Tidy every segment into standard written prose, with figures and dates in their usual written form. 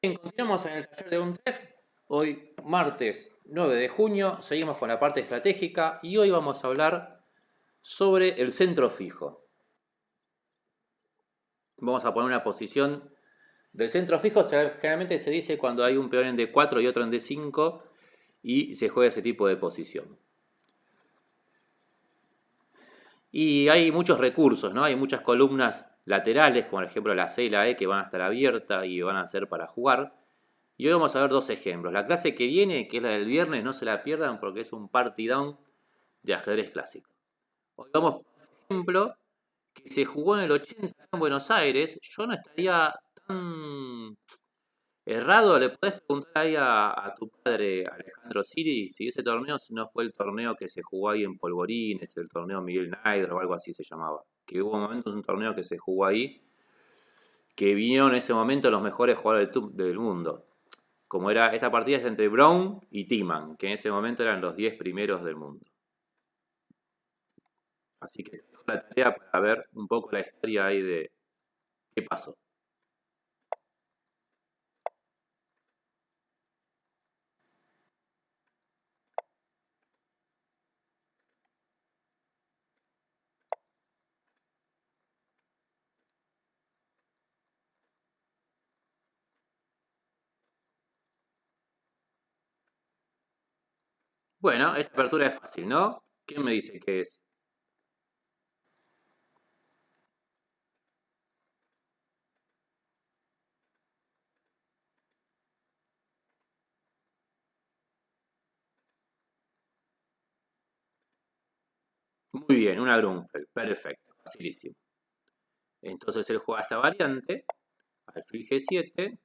Bien, continuamos en el taller de UNTEF. Hoy, martes 9 de junio, seguimos con la parte estratégica y hoy vamos a hablar sobre el centro fijo. Vamos a poner una posición del centro fijo. Generalmente se dice cuando hay un peón en D4 y otro en D5 y se juega ese tipo de posición. Y hay muchos recursos, ¿no? Hay muchas columnas laterales, como por ejemplo la C y la E, que van a estar abiertas y van a ser para jugar. Y hoy vamos a ver dos ejemplos. La clase que viene, que es la del viernes, no se la pierdan porque es un partidón de ajedrez clásico. Hoy vamos por un ejemplo que se jugó en el 80 en Buenos Aires. Yo no estaría tan errado. Le podés preguntar ahí a tu padre, Alejandro Siri, si ese torneo no fue el torneo que se jugó ahí en Polvorines, el torneo Miguel Naidre o algo así se llamaba. Que hubo momentos un torneo que se jugó ahí, que vinieron en ese momento los mejores jugadores del mundo. Como era, esta partida es entre Brown y Timan, que en ese momento eran los 10 primeros del mundo. Así que dejo la tarea para ver un poco la historia ahí de qué pasó. Bueno, esta apertura es fácil, ¿no? ¿Quién me dice que es? Muy bien, una Grunfeld. Perfecto, facilísimo. Entonces él juega esta variante, alfil G7,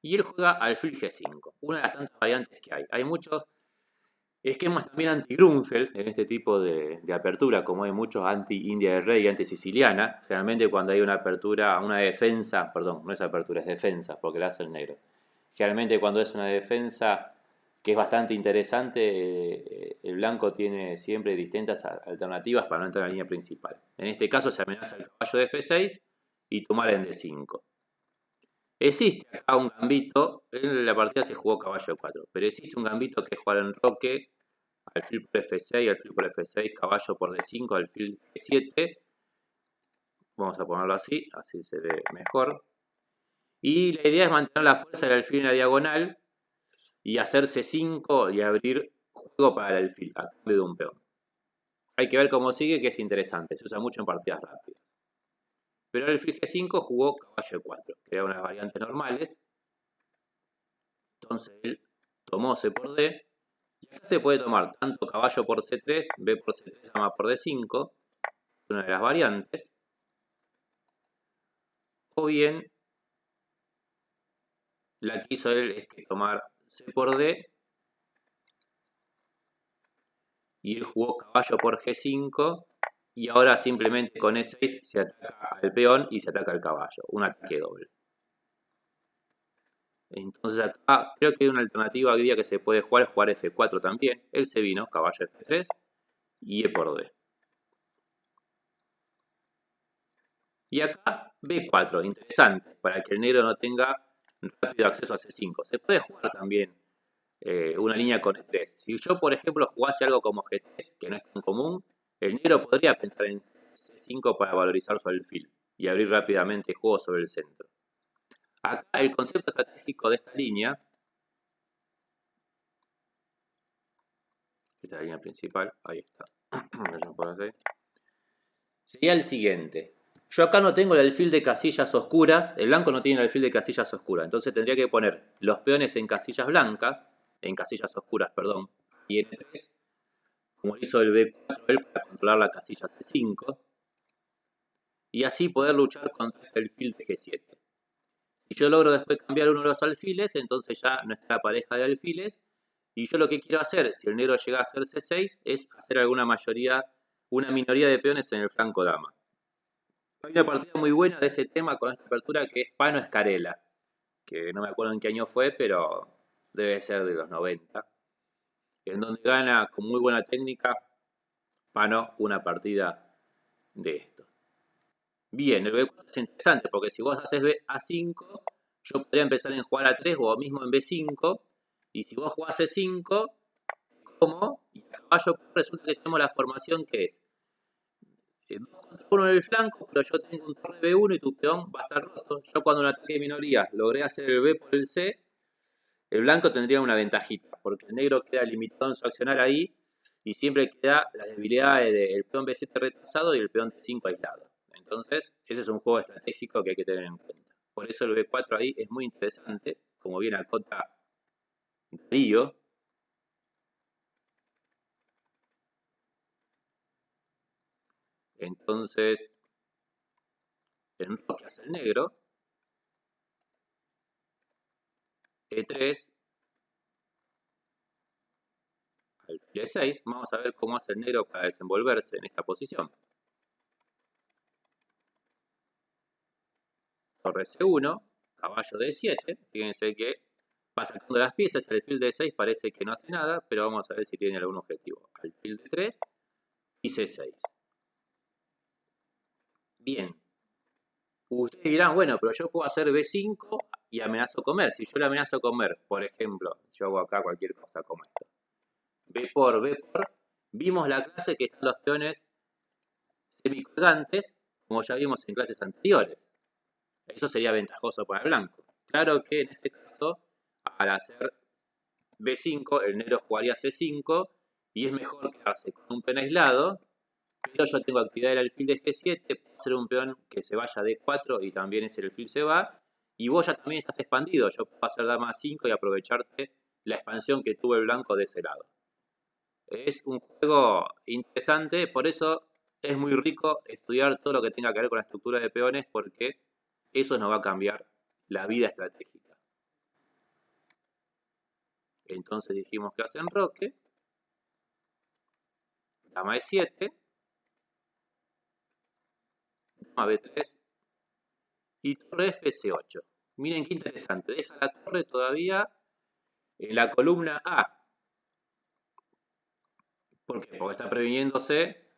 y él juega alfil G5, una de las tantas variantes que hay. Hay muchos esquemas también anti-Grunfeld en este tipo de apertura, como hay muchos anti-India del Rey y anti-Siciliana. Generalmente cuando hay una apertura, una defensa, perdón, no es apertura, es defensa, porque la hace el negro. Generalmente cuando es una defensa que es bastante interesante, el blanco tiene siempre distintas alternativas para no entrar en la línea principal. En este caso se amenaza el caballo de F6 y tomar en D5. Existe acá un gambito, en la partida se jugó caballo 4, pero existe un gambito que es jugar en roque, alfil por F6, alfil por F6, caballo por D5, alfil G7. Vamos a ponerlo así, así se ve mejor. Y la idea es mantener la fuerza del alfil en la diagonal y hacer C5 y abrir juego para el alfil a cambio de un peón. Hay que ver cómo sigue, que es interesante, se usa mucho en partidas rápidas. Pero el alfil G5 jugó caballo 4, que era unas variantes normales. Entonces él tomó C por D. Y acá se puede tomar tanto caballo por C3, B por C3, dama por D5, una de las variantes. O bien, la que hizo él es que tomar C por D y él jugó caballo por G5 y ahora simplemente con E6 se ataca al peón y se ataca al caballo, un ataque doble. Entonces acá creo que hay una alternativa hoy día que se puede jugar, es jugar F4 también. Él se vino, caballo F3 y E por D. Y acá B4, interesante, para que el negro no tenga rápido acceso a C5. Se puede jugar también una línea con E3. Si yo, por ejemplo, jugase algo como G3, que no es tan común, el negro podría pensar en C5 para valorizar su alfil y abrir rápidamente juego sobre el centro. Acá el concepto estratégico de esta línea, esta es la línea principal, ahí está, sería el siguiente. Yo acá no tengo el alfil de casillas oscuras, el blanco no tiene el alfil de casillas oscuras, entonces tendría que poner los peones en casillas blancas, en casillas oscuras, perdón, y en 3, como hizo el B4 él para controlar la casilla C5, y así poder luchar contra este alfil de G7. Si yo logro después cambiar uno de los alfiles, entonces ya no está la pareja de alfiles, y yo lo que quiero hacer, si el negro llega a hacer C6, es hacer una minoría de peones en el flanco dama. Hay una partida muy buena de ese tema con esta apertura que es Pano Escarela, que no me acuerdo en qué año fue, pero debe ser de los 90, en donde gana con muy buena técnica Pano una partida de esto. Bien, el B4 es interesante porque si vos haces A5, Yo podría empezar en jugar A3 o mismo en B5, y si vos jugás C5, como, y a caballo resulta que tenemos la formación que es 2 contra 1 en el flanco, pero yo tengo un torre B1 y tu peón va a estar roto. Yo cuando en un ataque de minoría logré hacer el B por el C, el blanco tendría una ventajita, porque el negro queda limitado en su accionar ahí y siempre queda las debilidades del peón B7 retrasado y el peón D5 aislado. Entonces, ese es un juego estratégico que hay que tener en cuenta. Por eso el B4 ahí es muy interesante, como bien acota Río. Entonces, en roque hace el negro, E3, alfil E6. Vamos a ver cómo hace el negro para desenvolverse en esta posición. Torre C1, caballo D7. Fíjense que va sacando las piezas, el alfil D6 parece que no hace nada, pero vamos a ver si tiene algún objetivo. Alfil D3 y C6. Bien. Ustedes dirán, bueno, pero yo puedo hacer B5 y amenazo comer. Si yo le amenazo comer, por ejemplo, yo hago acá cualquier cosa como esto. B por, vimos la clase que están los peones semicolgantes, como ya vimos en clases anteriores. Eso sería ventajoso para el blanco. Claro que en ese caso, al hacer B5, el negro jugaría C5 y es mejor quedarse con un peón aislado, pero yo tengo actividad del alfil de G7, puedo hacer un peón que se vaya a D4 y también ese alfil se va, y vos ya también estás expandido, yo puedo hacer dama 5 y aprovecharte la expansión que tuvo el blanco de ese lado. Es un juego interesante, por eso es muy rico estudiar todo lo que tenga que ver con la estructura de peones, porque eso nos va a cambiar la vida estratégica. Entonces dijimos que hacen roque, dama E7, dama B3 y torre FC8. Miren qué interesante, deja la torre todavía en la columna A. ¿Por qué? Porque está previniéndose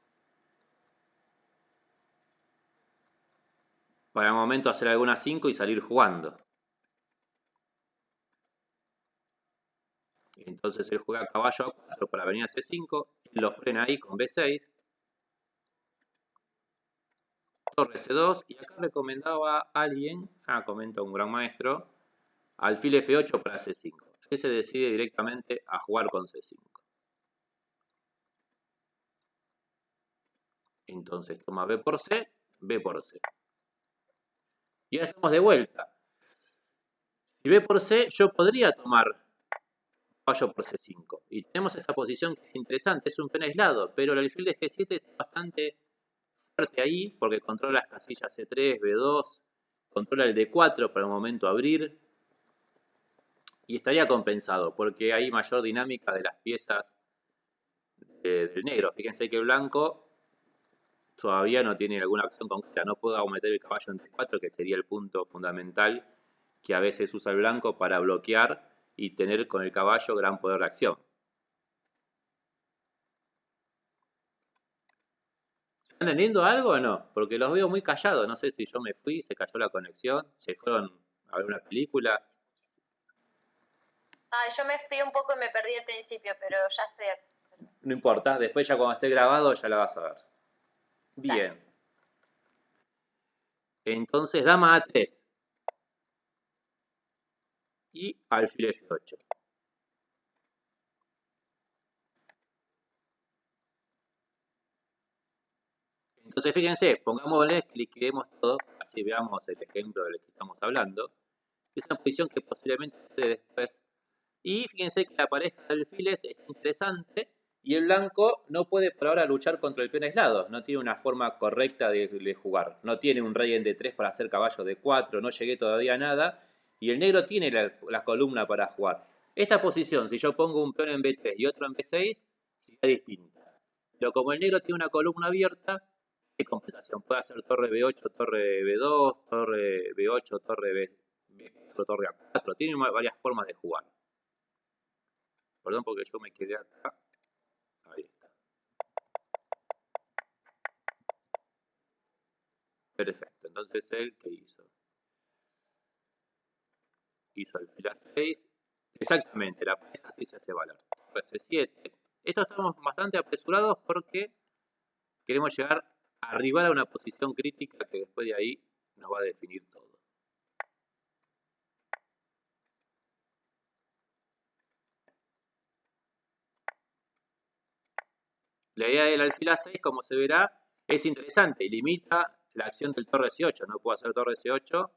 para el momento hacer alguna 5 y salir jugando. Entonces él juega caballo A4 para venir a C5, lo frena ahí con B6, torre C2, y acá recomendaba a alguien, comenta un gran maestro, alfil F8 para C5. Él se decide directamente a jugar con C5. Entonces toma B por C, B por C. Y ahora estamos de vuelta. Si B por C, yo podría tomar caballo por C5. Y tenemos esta posición que es interesante, es un peón aislado, pero el alfil de G7 está bastante fuerte ahí porque controla las casillas C3, B2, controla el D4 para un momento abrir. Y estaría compensado porque hay mayor dinámica de las piezas del negro. Fíjense que el blanco todavía no tiene alguna acción concreta. No puedo meter el caballo en D4, que sería el punto fundamental que a veces usa el blanco para bloquear y tener con el caballo gran poder de acción. ¿Están entendiendo algo o no? Porque los veo muy callados. No sé si yo me fui, se cayó la conexión, se fueron a ver una película. Yo me fui un poco y me perdí al principio, pero ya estoy aquí. No importa, después ya cuando esté grabado ya la vas a ver. Bien. Entonces dama A3 y alfil F8. Entonces fíjense, pongámosle que liquidemos todo, así veamos el ejemplo del que estamos hablando. Es una posición que posiblemente se dé después. Y fíjense que la pareja de alfiles es interesante y el blanco no puede por ahora luchar contra el peón aislado. No tiene una forma correcta de jugar. No tiene un rey en D3 para hacer caballo D4, no llegué todavía a nada. Y el negro tiene la columna para jugar. Esta posición, si yo pongo un peón en B3 y otro en B6, sería distinta. Pero como el negro tiene una columna abierta, ¿qué compensación? Puede hacer torre B8, torre B2, torre B8, torre B4, torre A4. Tiene varias formas de jugar. Perdón porque yo me quedé acá. Ahí está. Perfecto. Entonces él, ¿qué hizo? hizo alfil A6. Exactamente, la pareja sí se hace valer. Torre C7. Esto estamos bastante apresurados porque queremos llegar a arribar a una posición crítica que después de ahí nos va a definir todo. La idea del alfil A6, como se verá, es interesante. Limita la acción del torre C8. No puedo hacer torre C8.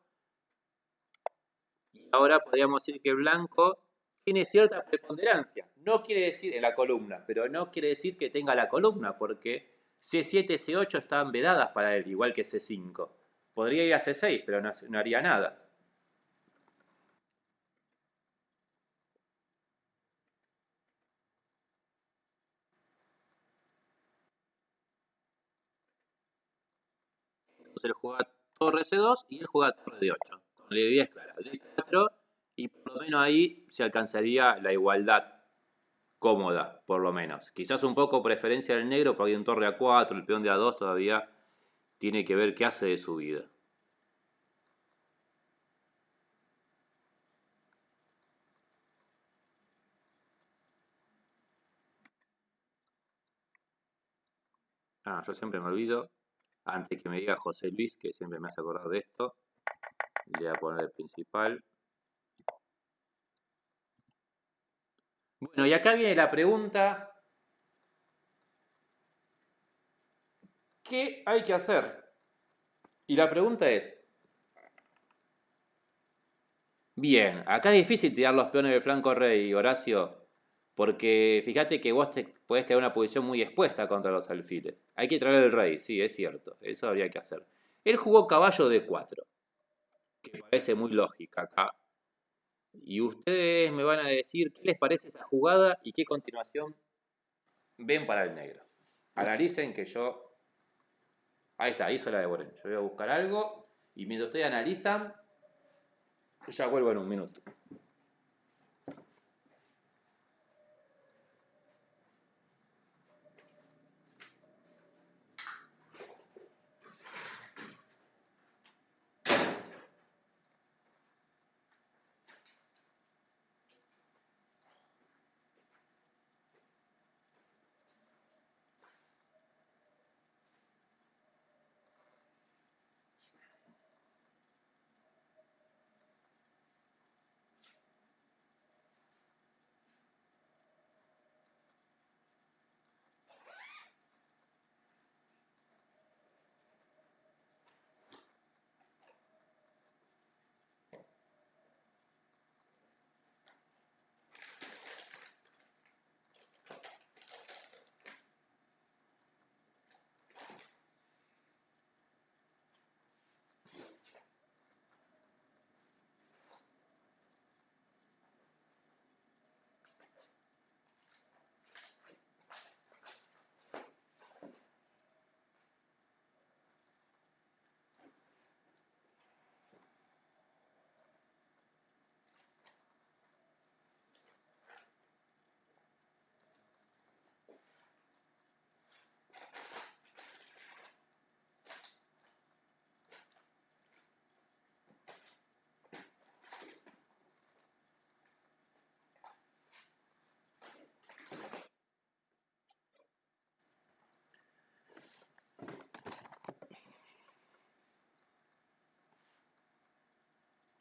Y ahora podríamos decir que blanco tiene cierta preponderancia. No quiere decir en la columna, pero no quiere decir que tenga la columna, porque C7 y C8 están vedadas para él, igual que C5. Podría ir a C6, pero no haría nada. Entonces él juega torre C2 y él juega torre D8. Con la idea es clara, D4, y por lo menos ahí se alcanzaría la igualdad cómoda, por lo menos. Quizás un poco preferencia del negro, porque hay un torre A4, el peón de A2 todavía tiene que ver qué hace de su vida. Yo siempre me olvido, antes que me diga José Luis, que siempre me hace acordar de esto, le voy a poner el principal. Bueno, y acá viene la pregunta, ¿qué hay que hacer? Y la pregunta es, bien, acá es difícil tirar los peones del flanco rey, Horacio, porque fíjate que vos te podés quedar en una posición muy expuesta contra los alfiles. Hay que traer el rey, sí, es cierto, eso habría que hacer. Él jugó caballo de 4, que parece muy lógica acá. Y ustedes me van a decir qué les parece esa jugada y qué continuación ven para el negro. Analicen que yo... Ahí está, hizo la de Boren. Yo voy a buscar algo y mientras ustedes analizan, ya vuelvo en un minuto.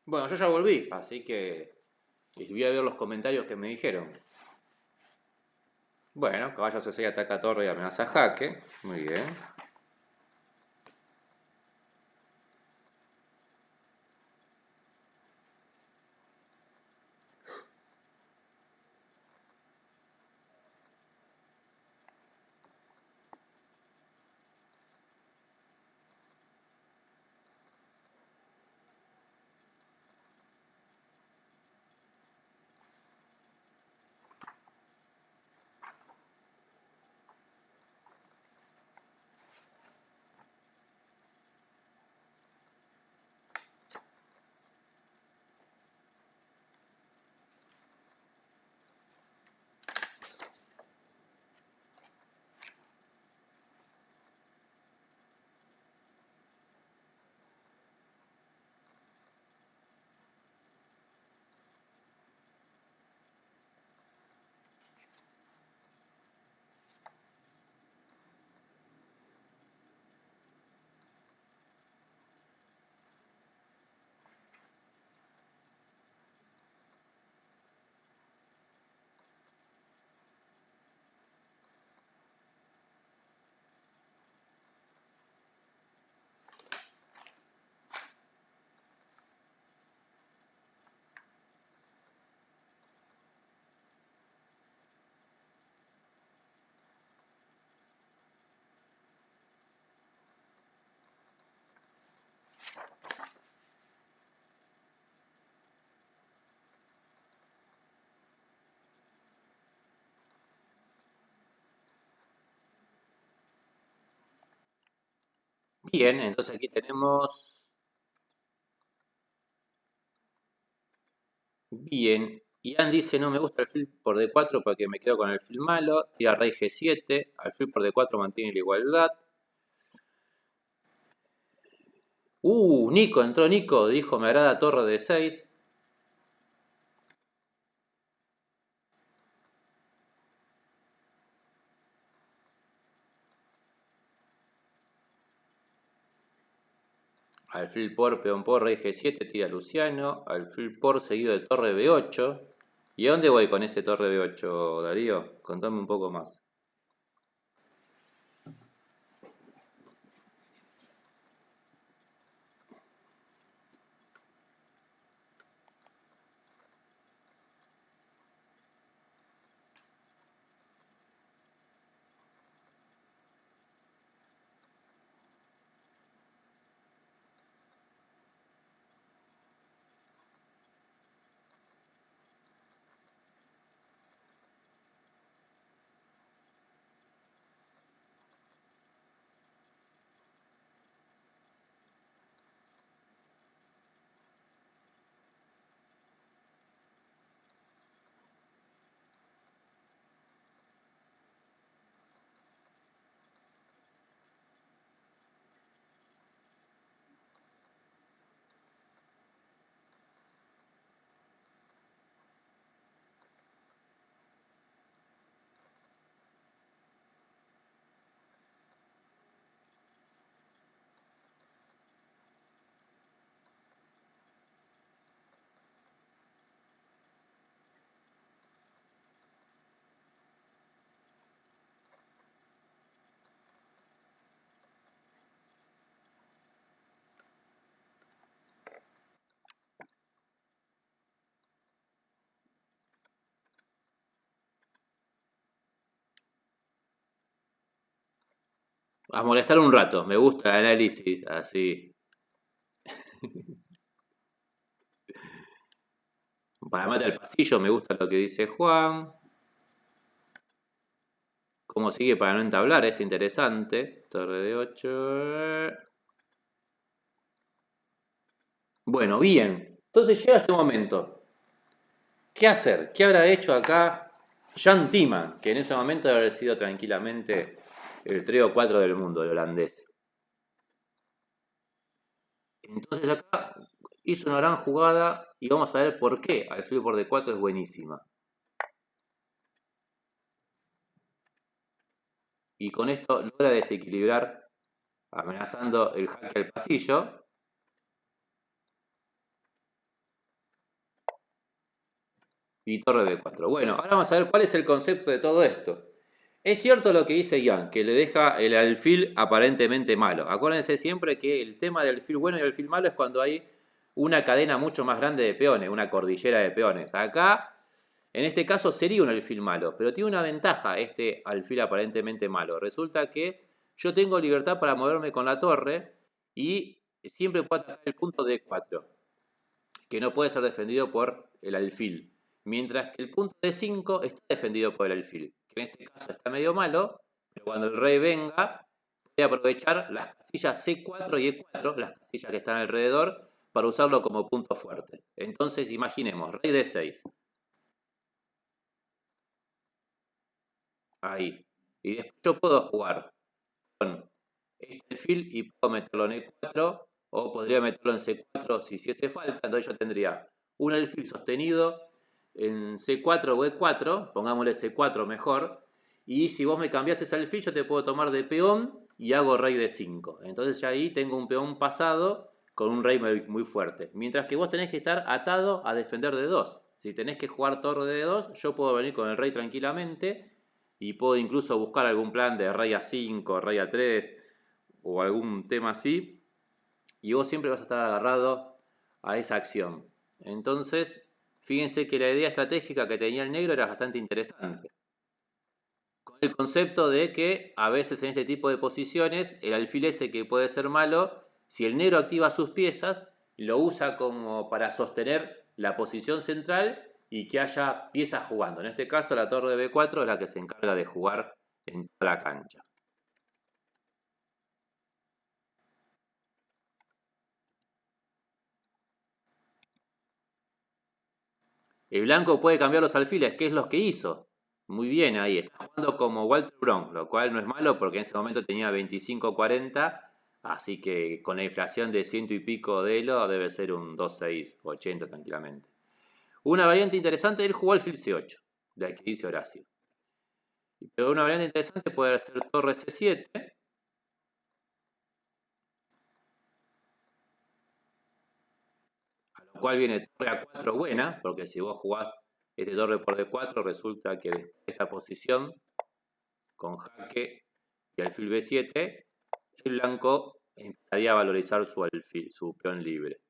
Bueno, yo ya volví, así que les voy a ver los comentarios que me dijeron. Bueno, caballo C6 ataca torre y amenaza jaque. Muy bien. Bien, entonces aquí tenemos... Bien. Ian dice, no me gusta el fil por D4 porque me quedo con el fil malo. Tira rey G7. Alfil por D4 mantiene la igualdad. Nico, entró Nico. Dijo, me agrada torre D6. Alfil por, peón por, rey G7, tira Luciano. Alfil por, seguido de torre B8. ¿Y a dónde voy con ese torre B8, Darío? Contame un poco más. A molestar un rato, me gusta el análisis, así. Para mate al pasillo, me gusta lo que dice Juan. Cómo sigue para no entablar, es interesante. Torre de 8. Bueno, bien. Entonces llega este momento. ¿Qué hacer? ¿Qué habrá hecho acá Jan Timman? Que en ese momento debe haber sido tranquilamente el 3 o 4 del mundo, el holandés. Entonces acá hizo una gran jugada y vamos a ver por qué alfil por D4 es buenísima. Y con esto logra desequilibrar, amenazando el jaque al pasillo. Y torre B4. Bueno, ahora vamos a ver cuál es el concepto de todo esto. Es cierto lo que dice Ian, que le deja el alfil aparentemente malo. Acuérdense siempre que el tema del alfil bueno y el alfil malo es cuando hay una cadena mucho más grande de peones, una cordillera de peones. Acá, en este caso, sería un alfil malo, pero tiene una ventaja este alfil aparentemente malo. Resulta que yo tengo libertad para moverme con la torre y siempre puedo atacar el punto D4, que no puede ser defendido por el alfil. Mientras que el punto D5 está defendido por el alfil, que en este caso está medio malo, pero cuando el rey venga, puede aprovechar las casillas C4 y E4, las casillas que están alrededor, para usarlo como punto fuerte. Entonces, imaginemos, rey D6. Ahí. Y después yo puedo jugar con este alfil y puedo meterlo en E4, o podría meterlo en C4 si hiciese falta. Entonces yo tendría un alfil sostenido en C4 o E4, pongámosle C4 mejor, y si vos me cambiás ese alfil yo te puedo tomar de peón y hago rey de 5. Entonces ya ahí tengo un peón pasado con un rey muy fuerte. Mientras que vos tenés que estar atado a defender de 2. Si tenés que jugar torre de 2, yo puedo venir con el rey tranquilamente y puedo incluso buscar algún plan de rey a 5, rey a 3 o algún tema así. Y vos siempre vas a estar agarrado a esa acción. Entonces, fíjense que la idea estratégica que tenía el negro era bastante interesante. Con el concepto de que a veces en este tipo de posiciones, el alfil ese que puede ser malo, si el negro activa sus piezas, lo usa como para sostener la posición central y que haya piezas jugando. En este caso, la torre de B4 es la que se encarga de jugar en toda la cancha. El blanco puede cambiar los alfiles, ¿qué es lo que hizo? Muy bien ahí, está jugando como Walter Brown, lo cual no es malo porque en ese momento tenía 25-40, así que con la inflación de ciento y pico de elo debe ser un 2-6-80 tranquilamente. Una variante interesante, él jugó alfil C8, de aquí dice Horacio. Pero una variante interesante puede ser torre C7. A lo cual viene torre A4 buena, porque si vos jugás este torre por D4, resulta que después de esta posición, con jaque y alfil B7, el blanco empezaría a valorizar su alfil, su peón libre.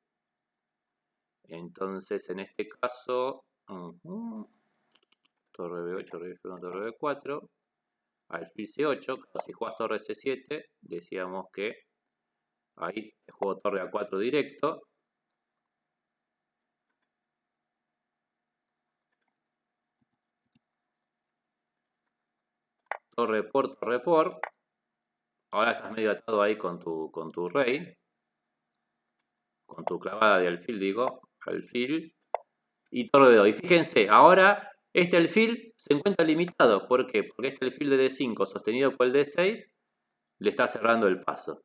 Entonces, en este caso, torre B8, rey F1, torre B4, alfil C8, si jugás torre C7, decíamos que ahí juego torre A4 directo. Torre por. Ahora estás medio atado ahí con tu rey. Con tu clavada de alfil, digo. Alfil. Y torre de 2. Y fíjense, ahora este alfil se encuentra limitado. ¿Por qué? Porque este alfil de D5 sostenido por el D6 le está cerrando el paso.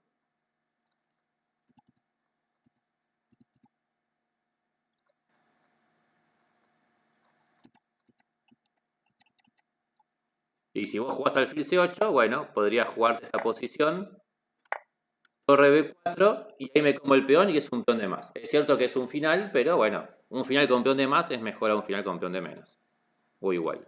Y si vos jugás alfil C8, bueno, podrías jugarte esta posición. Torre B4 y ahí me como el peón y es un peón de más. Es cierto que es un final, pero bueno, un final con peón de más es mejor a un final con peón de menos. O igual.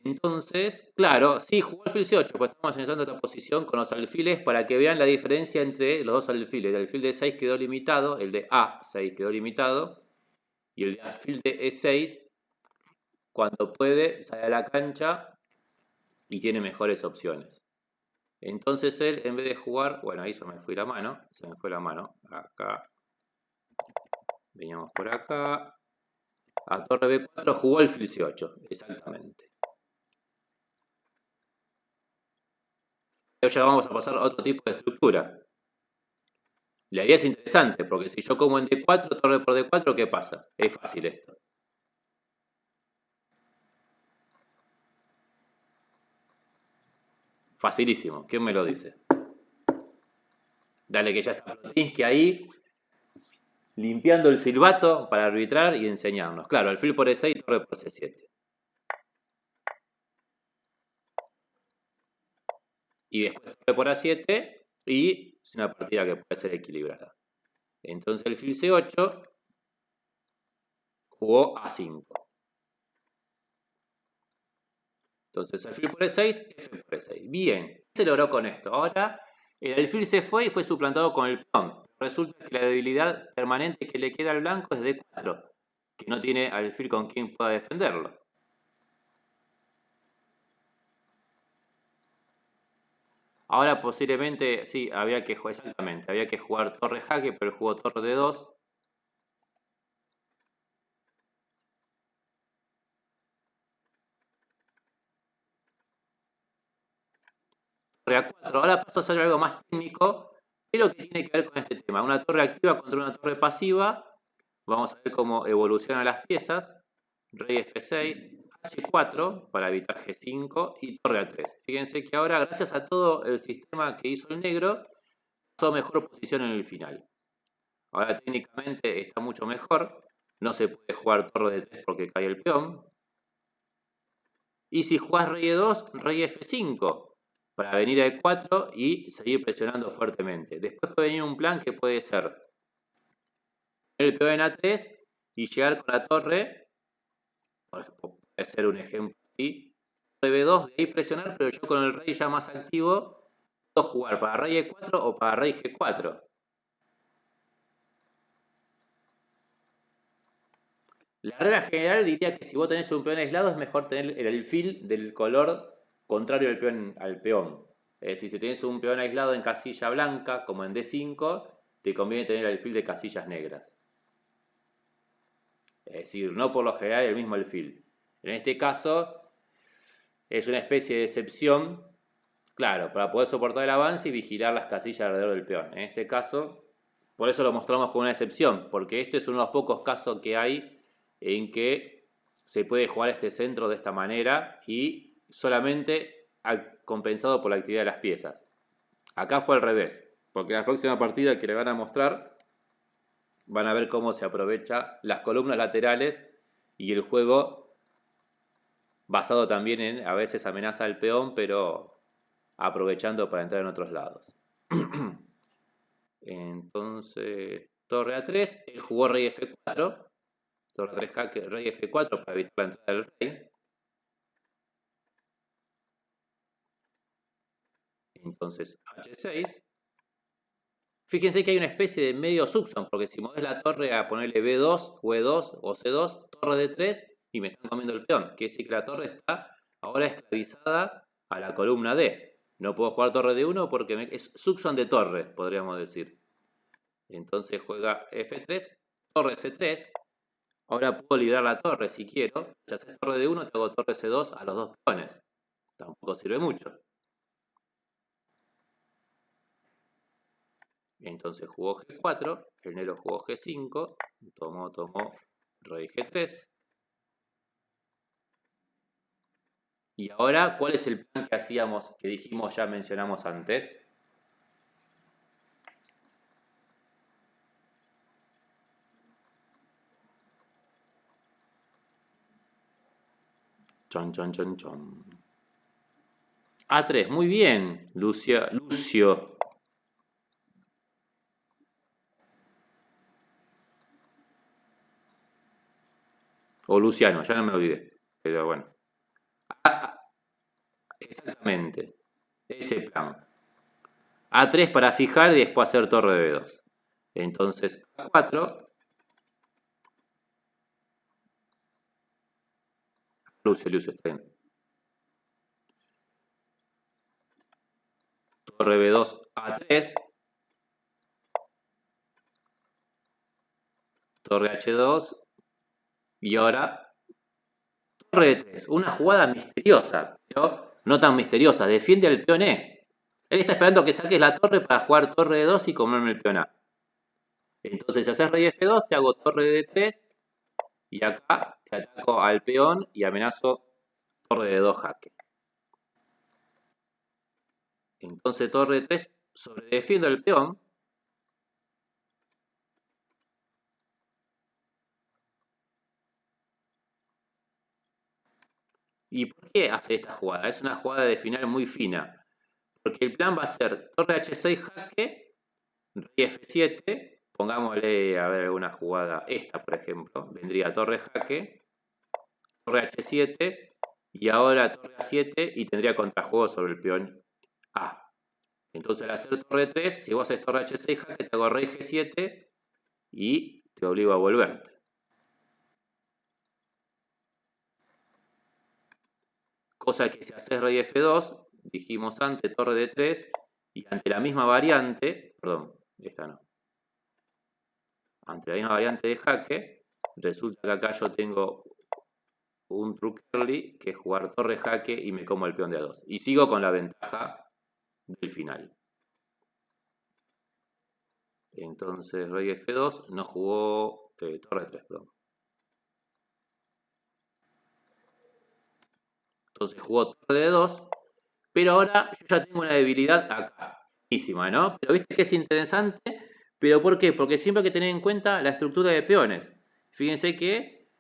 Entonces, claro, sí, jugó alfil C8, pues estamos analizando esta posición con los alfiles para que vean la diferencia entre los dos alfiles. El alfil de 6 quedó limitado, el de A6 quedó limitado, y el de alfil de E6, cuando puede, sale a la cancha y tiene mejores opciones. Entonces él, en vez de jugar, bueno, ahí se me fue la mano, acá, veníamos por acá, a torre B4 jugó alfil C8, exactamente. Ya vamos a pasar a otro tipo de estructura. La idea es interesante, porque si yo como en D4, torre por D4, ¿qué pasa? Es fácil esto. Facilísimo, ¿quién me lo dice? Dale que ya está Plotninsky ahí, limpiando el silbato para arbitrar y enseñarnos. Claro, alfil por E6 y torre por C7. Y después torre por A7 y es una partida que puede ser equilibrada. Entonces el alfil C8 jugó A5. Entonces alfil por E6, F por E6. Bien, ¿qué se logró con esto? Ahora el alfil se fue y fue suplantado con el peón. Resulta que la debilidad permanente que le queda al blanco es D4, que no tiene alfil con quien pueda defenderlo. Ahora posiblemente, sí, había que jugar, exactamente, había que jugar torre jaque, pero él jugó torre D2. Torre A4. Ahora paso a hacer algo más técnico, pero que tiene que ver con este tema. Una torre activa contra una torre pasiva. Vamos a ver cómo evolucionan las piezas. Rey F6, H4 para evitar G5 y torre A3. Fíjense que ahora, gracias a todo el sistema que hizo el negro, pasó mejor posición en el final. Ahora técnicamente está mucho mejor. No se puede jugar torre de 3 porque cae el peón. Y si jugás rey E2, rey F5 para venir a E4 y seguir presionando fuertemente. Después puede venir un plan que puede ser el peón en A3 y llegar con la torre, por ejemplo, puede ser un ejemplo así, torre B2, de ahí presionar, pero yo con el rey ya más activo puedo jugar para rey E4 o para rey G4. La regla general diría que si vos tenés un peón aislado es mejor tener el alfil del color contrario al peón. Es decir, si tenés un peón aislado en casilla blanca, como en D5, te conviene tener el alfil de casillas negras. Es decir, no por lo general el mismo alfil. En este caso, es una especie de excepción, claro, para poder soportar el avance y vigilar las casillas alrededor del peón. En este caso, por eso lo mostramos como una excepción, porque este es uno de los pocos casos que hay en que se puede jugar este centro de esta manera y solamente compensado por la actividad de las piezas. Acá fue al revés, porque en la próxima partida que le van a mostrar van a ver cómo se aprovecha las columnas laterales y el juego basado también en a veces amenaza al peón, pero aprovechando para entrar en otros lados. Entonces, torre A3, él jugó rey F4, torre 3 jaque, rey F4 para evitar la entrada del rey. Entonces, H6. Fíjense que hay una especie de medio subson, porque si mueves la torre a ponerle B2, o E2 o C2, torre D3, y me están comiendo el peón. Quiere decir que la torre está ahora esclavizada a la columna D. No puedo jugar torre D1 porque es subson de torre, podríamos decir. Entonces juega F3, torre C3. Ahora puedo librar la torre si quiero. Si haces torre D1, te hago torre C2 a los dos peones. Tampoco sirve mucho. Entonces jugó G4, el negro jugó G5, tomó rey G3. Y ahora, ¿cuál es el plan que hacíamos, que dijimos, ya mencionamos antes? Chon, chon, chon, chon. A3, muy bien, Lucio. O Luciano, ya no me olvidé. Pero bueno. Exactamente. Ese plan. A3 para fijar y después hacer torre de B2. Entonces, A4. Lucio, está bien. Torre B2, A3. Torre H2. Y ahora, torre D3. Una jugada misteriosa, pero no tan misteriosa. Defiende al peón E. Él está esperando que saques la torre para jugar torre D2 y comerme el peón A. Entonces, si haces rey F2, te hago torre D3. Y acá te ataco al peón y amenazo torre D2 jaque. Entonces, torre D3, sobredefiendo el peón. ¿Y por qué hace esta jugada? Es una jugada de final muy fina. Porque el plan va a ser torre H6 jaque, rey F7, pongámosle a ver alguna jugada, esta por ejemplo, vendría torre jaque, torre H7 y ahora torre A7 y tendría contrajuego sobre el peón A. Entonces al hacer torre 3, si vos haces torre H6 jaque, te hago rey G7 y te obligo a volverte. Cosa que si haces rey F2, dijimos antes, torre D3, y ante la misma variante, perdón, esta no, ante la misma variante de jaque, resulta que acá yo tengo un truque early, que es jugar torre jaque y me como el peón de A2. Y sigo con la ventaja del final. Entonces rey F2 no jugó torre 3, perdón. Entonces jugó torre de 2, pero ahora yo ya tengo una debilidad acá, buenísima, ¿no? Pero viste que es interesante, ¿pero por qué? Porque siempre hay que tener en cuenta la estructura de peones. Fíjense que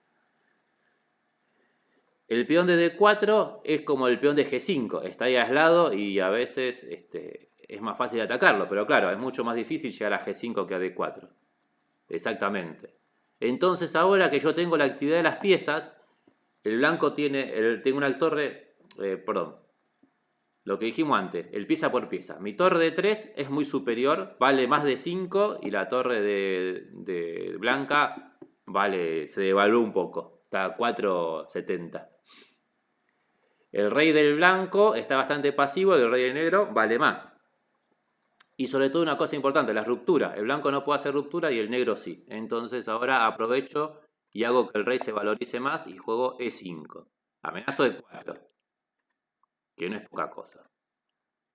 el peón de D4 es como el peón de G5, está ahí aislado y a veces es más fácil atacarlo, pero claro, es mucho más difícil llegar a G5 que a D4. Exactamente. Entonces ahora que yo tengo la actividad de las piezas, el blanco tengo una torre, perdón, lo que dijimos antes, el pieza por pieza. Mi torre de 3 es muy superior, vale más de 5 y la torre de blanca se devaluó un poco, está a 4,70. El rey del blanco está bastante pasivo y el rey del negro vale más. Y sobre todo una cosa importante, la ruptura. El blanco no puede hacer ruptura y el negro sí. Entonces ahora aprovecho y hago que el rey se valorice más y juego E5. Amenazo de 4, que no es poca cosa.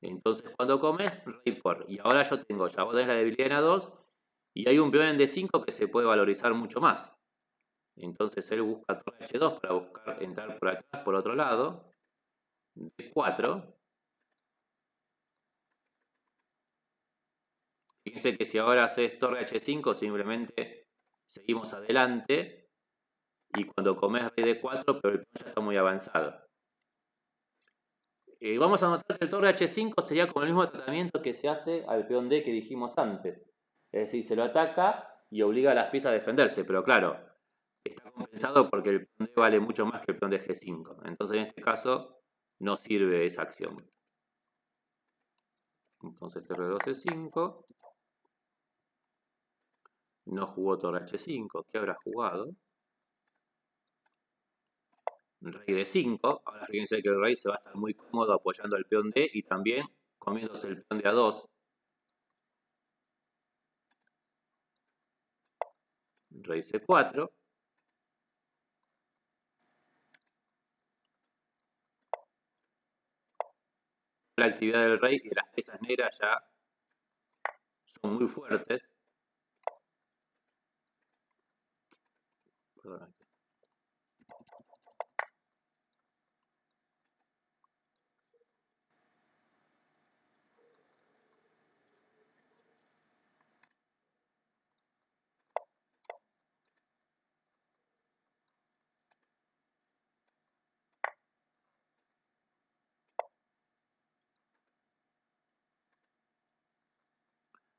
Entonces cuando comes, rey por. Y ahora yo tengo, ya vos tenés la debilidad en A2 y hay un peón en D5 que se puede valorizar mucho más. Entonces él busca torre H2 para buscar entrar por atrás, por otro lado. D4. Fíjense que si ahora haces torre H5, simplemente seguimos adelante. Y cuando comes rey D4, pero el peón ya está muy avanzado. Vamos a notar que el torre H5 sería como el mismo tratamiento que se hace al peón D que dijimos antes. Es decir, se lo ataca y obliga a las piezas a defenderse, pero claro, está compensado porque el peón D vale mucho más que el peón de G5. Entonces en este caso no sirve esa acción. Entonces R2 E5. No jugó torre H5. ¿Qué habrá jugado? Rey D5. Ahora fíjense que el rey se va a estar muy cómodo apoyando al peón D y también comiéndose el peón de A2. Rey C4. La actividad del rey y las piezas negras ya son muy fuertes. Perdón.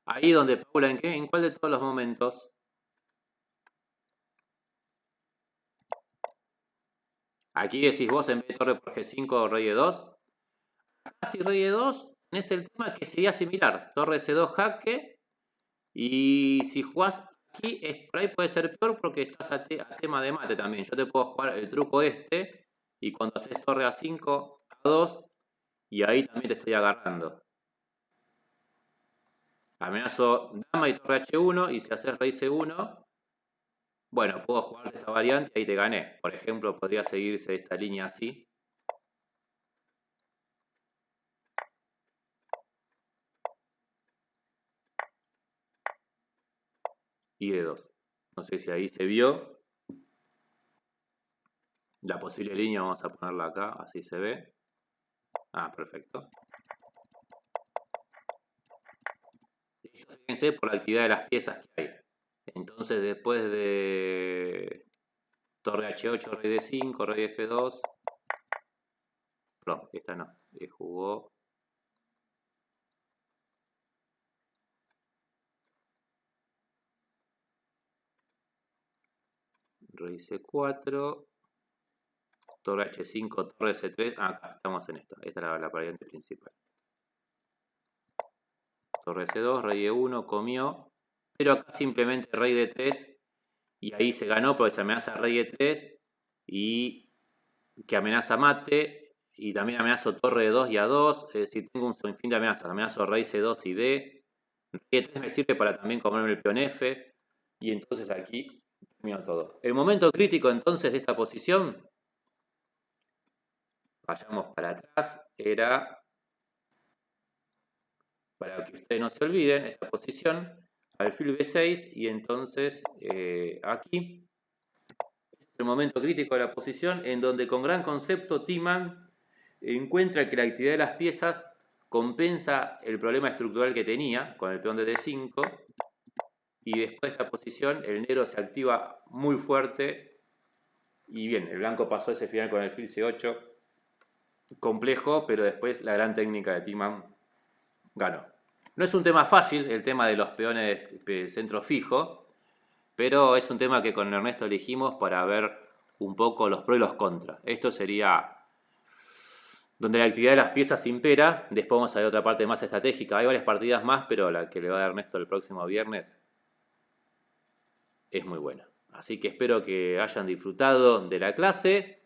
Ahí donde Paula, ¿en cuál de todos los momentos? Aquí decís vos en vez de torre por G5 rey E2. Acá si rey E2 tenés el tema que sería similar. Torre C2 jaque. Y si jugás aquí, por ahí puede ser peor porque estás a tema de mate también. Yo te puedo jugar el truco este. Y cuando haces torre A5, A2. Y ahí también te estoy agarrando. Amenazo dama y torre H1. Y si haces rey C1, bueno, puedo jugar esta variante y ahí te gané. Por ejemplo, podría seguirse esta línea así. Y D2. No sé si ahí se vio. La posible línea vamos a ponerla acá, así se ve. Ah, perfecto. Fíjense por la actividad de las piezas que hay. Entonces después de torre H8, rey D5, rey F2. Perdón, esta no. Jugó rey C4. Torre H5, torre C3. Ah, acá estamos en esta. Esta es la variante principal. Torre C2, rey E1, comió. Pero acá simplemente rey D3. Y ahí se ganó porque se amenaza rey E3. Y que amenaza mate. Y también amenazo torre E2 y A2. Es decir, tengo un sinfín de amenazas. Amenazo rey C2 y D. Rey E3 me sirve para también comerme el peón F. Y entonces aquí termino todo. El momento crítico entonces de esta posición, vayamos para atrás, era, para que ustedes no se olviden, esta posición, alfil B6 y entonces aquí es el momento crítico de la posición en donde con gran concepto Tiemann encuentra que la actividad de las piezas compensa el problema estructural que tenía con el peón de D5 y después de esta posición el negro se activa muy fuerte y bien, el blanco pasó ese final con el alfil C8 complejo, pero después la gran técnica de Tiemann ganó. No es un tema fácil el tema de los peones centro fijo, pero es un tema que con Ernesto elegimos para ver un poco los pros y los contras. Esto sería donde la actividad de las piezas impera. Después vamos a ver otra parte más estratégica. Hay varias partidas más, pero la que le va a dar Ernesto el próximo viernes es muy buena. Así que espero que hayan disfrutado de la clase.